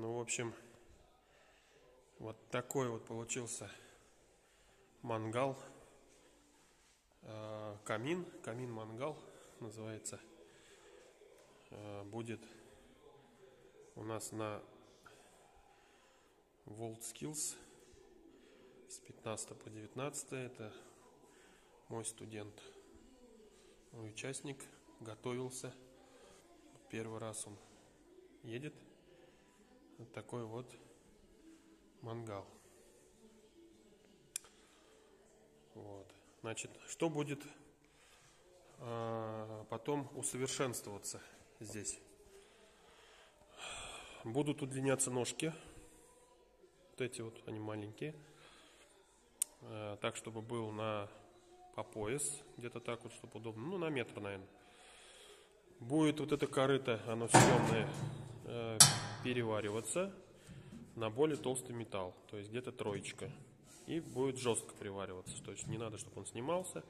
Ну, в общем, вот такой вот получился мангал. Камин-мангал называется. Будет у нас на WorldSkills с 15 по 19. Это мой студент, мой участник, готовился. Первый раз он едет. Вот такой вот мангал. Вот. Значит, что будет потом усовершенствоваться здесь? Будут удлиняться ножки. Вот эти вот, они маленькие. Так, чтобы был по пояс. Где-то так вот, чтобы удобно. Ну, на метр, наверное. Будет вот это корыто, оно съемное, перевариваться на более толстый металл. То есть где-то 3. И будет жестко привариваться. То есть не надо, чтобы он снимался.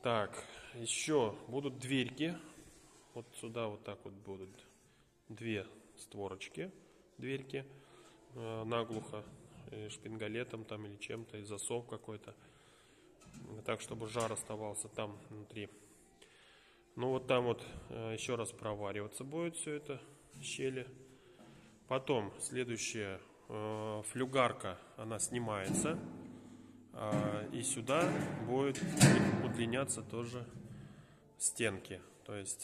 Так, еще будут дверьки. Вот сюда вот так вот будут 2 створочки, дверьки, наглухо, шпингалетом там или чем-то, и засов какой-то. Так, чтобы жар оставался там внутри. Ну вот там вот еще раз провариваться будет все это, щели. Потом следующее, флюгарка, она снимается. И сюда будет удлиняться тоже стенки. То есть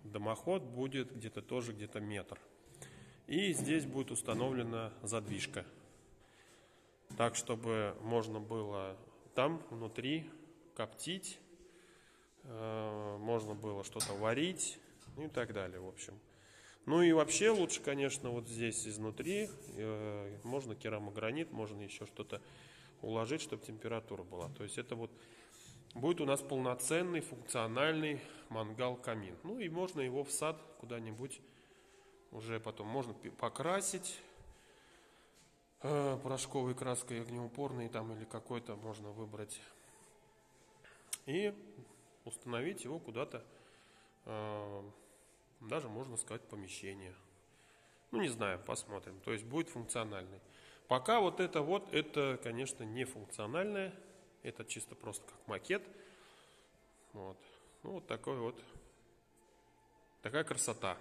дымоход будет где-то тоже где-то метр. И здесь будет установлена задвижка. Так, чтобы можно было там внутри коптить, можно было что-то варить, ну и так далее, в общем. Ну и вообще лучше, конечно, вот здесь изнутри можно керамогранит, можно еще что-то уложить, чтобы температура была. То есть это вот будет у нас полноценный функциональный мангал-камин. Ну и можно его в сад куда-нибудь уже потом можно покрасить порошковой краской огнеупорной там или какой-то можно выбрать и установить его куда-то, даже можно сказать, помещение. Ну не знаю, посмотрим. То есть будет функциональный. Пока это, конечно, не функциональное. Это чисто просто как макет. Вот. Ну, вот такая красота.